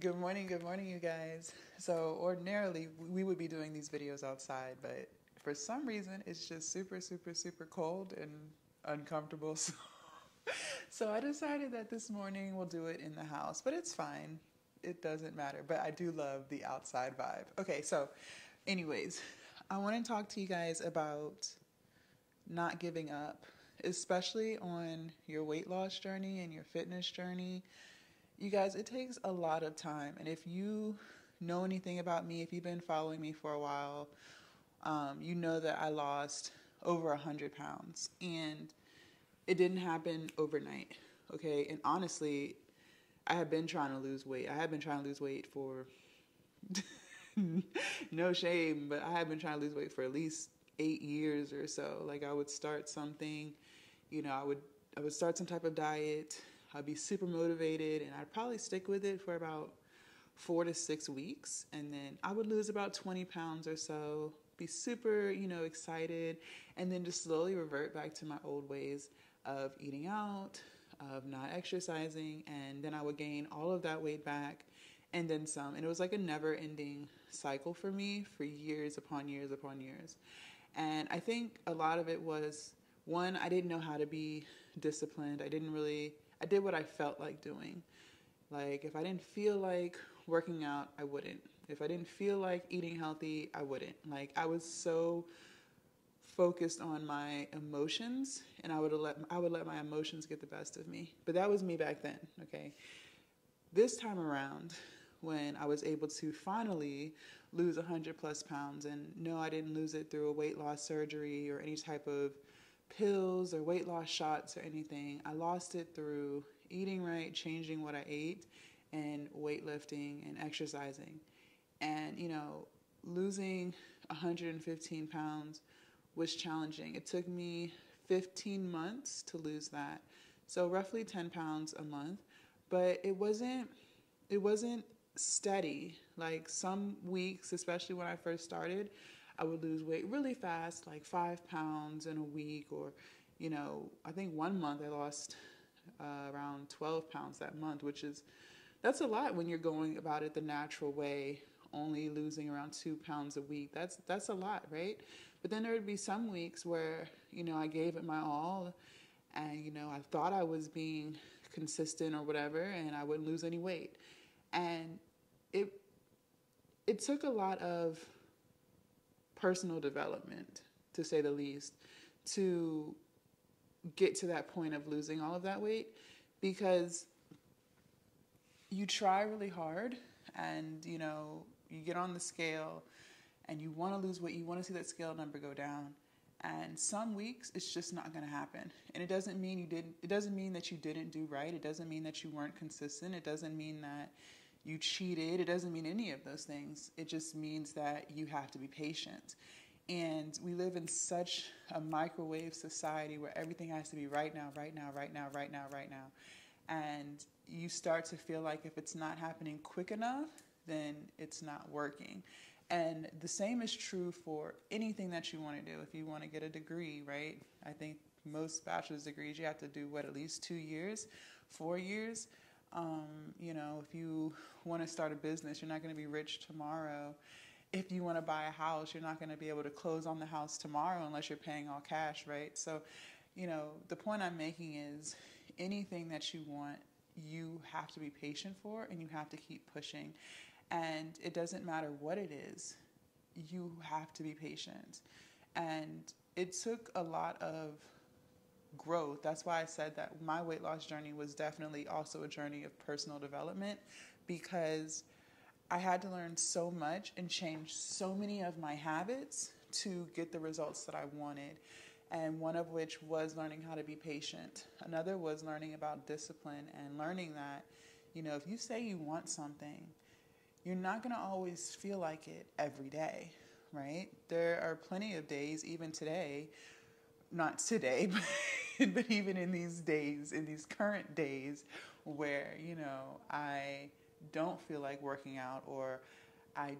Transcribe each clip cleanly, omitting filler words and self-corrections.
Good morning, you guys. So, ordinarily, we would be doing these videos outside, but for some reason, it's just super cold and uncomfortable. So I decided that this morning we'll do it in the house, but it's fine. It doesn't matter, but I do love the outside vibe. Okay, so, anyways, I want to talk to you guys about not giving up, especially on your weight loss journey and your fitness journey. You guys, it takes a lot of time. And if you know anything about me, if you've been following me for a while, you know that I lost over 100 pounds. And it didn't happen overnight, okay? And honestly, I have been trying to lose weight. I have been trying to lose weight for, no shame, but I have been trying to lose weight for at least 8 years or so. Like I would start something, I would start some type of diet. I'd be super motivated and I'd probably stick with it for about 4 to 6 weeks. And then I would lose about 20 pounds or so, be super, excited, and then just slowly revert back to my old ways of eating out, of not exercising. And then I would gain all of that weight back and then some. And it was like a never ending cycle for me for years upon years upon years. And I think a lot of it was, one, I didn't know how to be disciplined. I did what I felt like doing. Like if I didn't feel like working out, I wouldn't. If I didn't feel like eating healthy, I wouldn't. Like I was so focused on my emotions, and I would let my emotions get the best of me. But that was me back then, okay? This time around, when I was able to finally lose 100 plus pounds, and no, I didn't lose it through a weight loss surgery or any type of pills or weight loss shots or anything. I lost it through eating right, changing what I ate, and weightlifting and exercising. And, losing 115 pounds was challenging. It took me 15 months to lose that. So roughly 10 pounds a month, but it wasn't steady. Like some weeks, especially when I first started, I would lose weight really fast, like 5 pounds in a week, or, I think one month I lost around 12 pounds that month, that's a lot when you're going about it the natural way, only losing around 2 pounds a week. That's a lot, right? But then there would be some weeks where, I gave it my all and, I thought I was being consistent or whatever, and I wouldn't lose any weight. And it took a lot of personal development, to say the least, to get to that point of losing all of that weight, because you try really hard and, you get on the scale and you want to lose weight, you want to see that scale number go down. And some weeks it's just not going to happen. And it doesn't mean that you didn't do right. It doesn't mean that you weren't consistent. It doesn't mean that you cheated. It doesn't mean any of those things. It just means that you have to be patient. And we live in such a microwave society where everything has to be right now, right now, right now, right now, right now. And you start to feel like if it's not happening quick enough, then it's not working. And the same is true for anything that you want to do. If you want to get a degree, right? I think most bachelor's degrees, you have to do at least 2 years, 4 years. If you want to start a business, you're not going to be rich tomorrow. If you want to buy a house, you're not going to be able to close on the house tomorrow unless you're paying all cash, right? So, the point I'm making is anything that you want, you have to be patient for, and you have to keep pushing. And it doesn't matter what it is, you have to be patient. And it took a lot of growth. That's why I said that my weight loss journey was definitely also a journey of personal development, because I had to learn so much and change so many of my habits to get the results that I wanted. And one of which was learning how to be patient. Another was learning about discipline and learning that, if you say you want something, you're not going to always feel like it every day, right? There are plenty of days, even today, not today, but even in these days, in these current days, where, I don't feel like working out, or I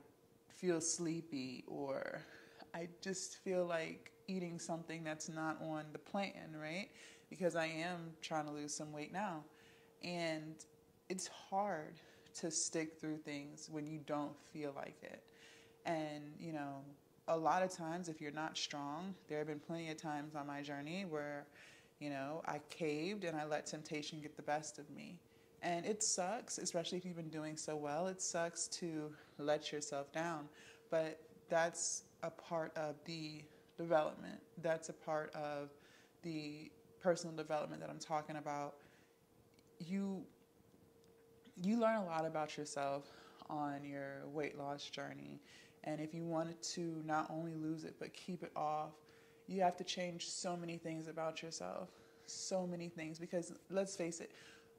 feel sleepy, or I just feel like eating something that's not on the plan, right? Because I am trying to lose some weight now. And it's hard to stick through things when you don't feel like it. And, you know, a lot of times if you're not strong, there have been plenty of times on my journey where, you know, I caved and I let temptation get the best of me. And it sucks, especially if you've been doing so well. It sucks to let yourself down. But that's a part of the development. That's a part of the personal development that I'm talking about. You learn a lot about yourself on your weight loss journey. And if you wanted to not only lose it, but keep it off, you have to change so many things about yourself. So many things. Because let's face it,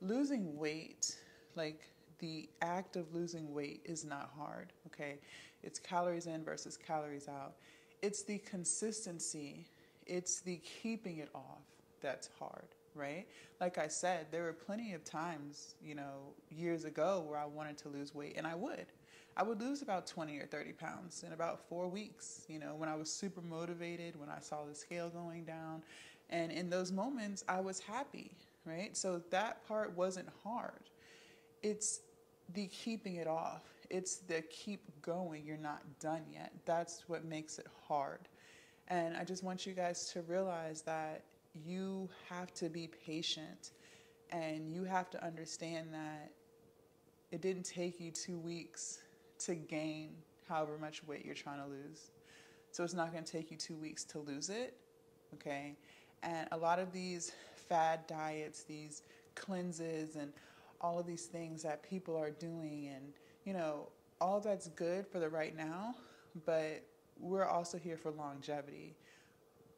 losing weight, like the act of losing weight is not hard, okay? It's calories in versus calories out. It's the consistency, it's the keeping it off that's hard, right? Like I said, there were plenty of times, you know, years ago where I wanted to lose weight, and I would lose about 20 or 30 pounds in about 4 weeks, you know, when I was super motivated, when I saw the scale going down. And in those moments, I was happy, right? So that part wasn't hard. It's the keeping it off. It's the keep going. You're not done yet. That's what makes it hard. And I just want you guys to realize that you have to be patient, and you have to understand that it didn't take you 2 weeks to gain however much weight you're trying to lose. So it's not going to take you 2 weeks to lose it, okay? And a lot of these fad diets, these cleanses, and all of these things that people are doing, and, you know, all of that's good for the right now, but we're also here for longevity.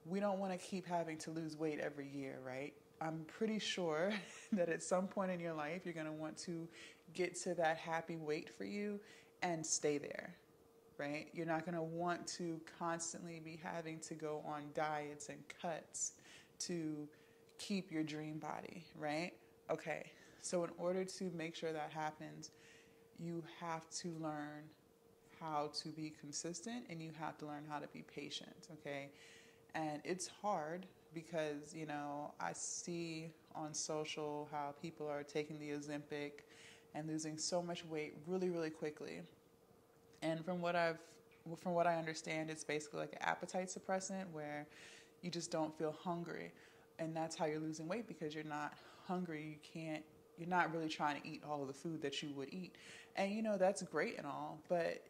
We don't want to keep having to lose weight every year, right? I'm pretty sure that at some point in your life, you're going to want to get to that happy weight for you and stay there, right? You're not going to want to constantly be having to go on diets and cuts to keep your dream body, right? Okay, so in order to make sure that happens, you have to learn how to be consistent, and you have to learn how to be patient, okay? And it's hard because, you know, I see on social how people are taking the Ozempic and losing so much weight really, really quickly. And from what I understand, it's basically like an appetite suppressant where you just don't feel hungry. And that's how you're losing weight, because you're not hungry. You're not really trying to eat all of the food that you would eat. And, you know, that's great and all, but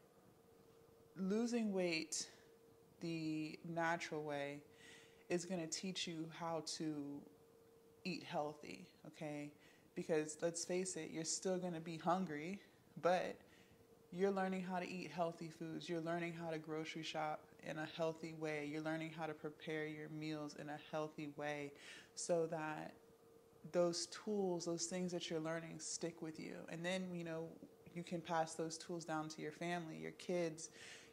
losing weight the natural way is going to teach you how to eat healthy, okay? Because let's face it, you're still going to be hungry, but you're learning how to eat healthy foods. You're learning how to grocery shop in a healthy way. You're learning how to prepare your meals in a healthy way, so that those tools, those things that you're learning, stick with you. And then, you know, you can pass those tools down to your family, your kids.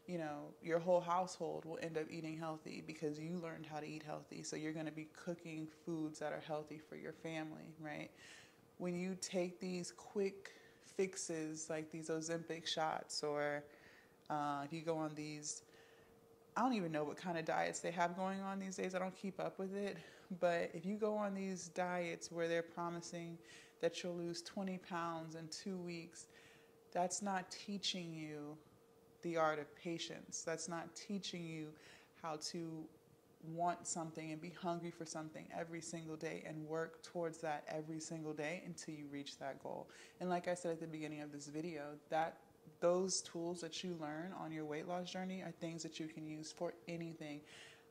You know, your whole household will end up eating healthy because you learned how to eat healthy. So you're going to be cooking foods that are healthy for your family, right? When you take these quick fixes like these Ozempic shots, or if you go on these, I don't even know what kind of diets they have going on these days. I don't keep up with it. But if you go on these diets where they're promising that you'll lose 20 pounds in 2 weeks, that's not teaching you the art of patience. That's not teaching you how to want something and be hungry for something every single day and work towards that every single day until you reach that goal. And like I said at the beginning of this video, that those tools that you learn on your weight loss journey are things that you can use for anything.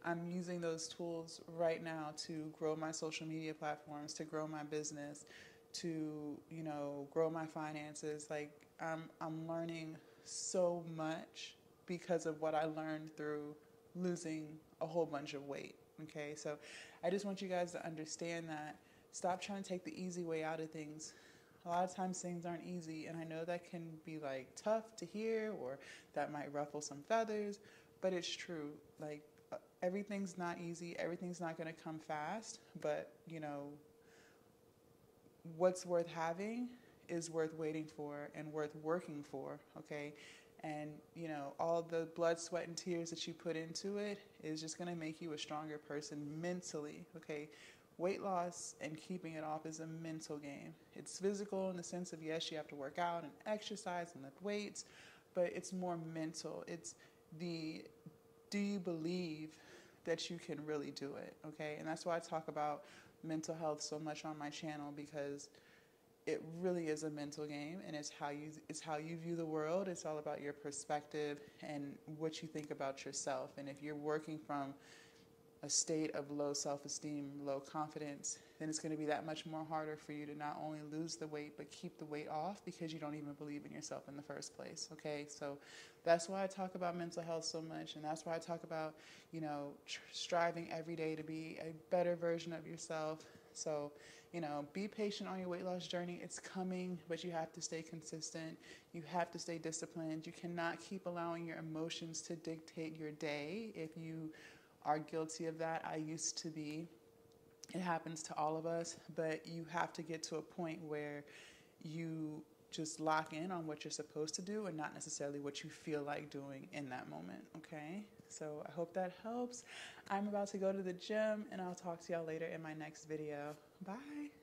I'm using those tools right now to grow my social media platforms, to grow my business, to, you know, grow my finances. Like I'm learning so much because of what I learned through losing a whole bunch of weight. Okay, so I just want you guys to understand that. Stop trying to take the easy way out of things. A lot of times things aren't easy, and I know that can be like tough to hear, or that might ruffle some feathers, but it's true. Like everything's not easy, everything's not going to come fast, but you know, what's worth having is worth waiting for and worth working for, okay? And, you know, all the blood, sweat, and tears that you put into it is just going to make you a stronger person mentally, okay? weight loss and keeping it off is a mental game. It's physical in the sense of, yes, you have to work out and exercise and lift weights, but it's more mental. It's the, do you believe that you can really do it? Okay. And that's why I talk about mental health so much on my channel, because it really is a mental game, and it's how you view the world. It's all about your perspective and what you think about yourself. And if you're working from a state of low self-esteem, low confidence, then it's going to be that much more harder for you to not only lose the weight, but keep the weight off, because you don't even believe in yourself in the first place. Okay, so that's why I talk about mental health so much, and that's why I talk about, striving every day to be a better version of yourself. So, be patient on your weight loss journey. It's coming, but you have to stay consistent. You have to stay disciplined. You cannot keep allowing your emotions to dictate your day. If you are guilty of that, I used to be. It happens to all of us, but you have to get to a point where you just lock in on what you're supposed to do and not necessarily what you feel like doing in that moment, okay? So I hope that helps. I'm about to go to the gym, and I'll talk to y'all later in my next video. Bye.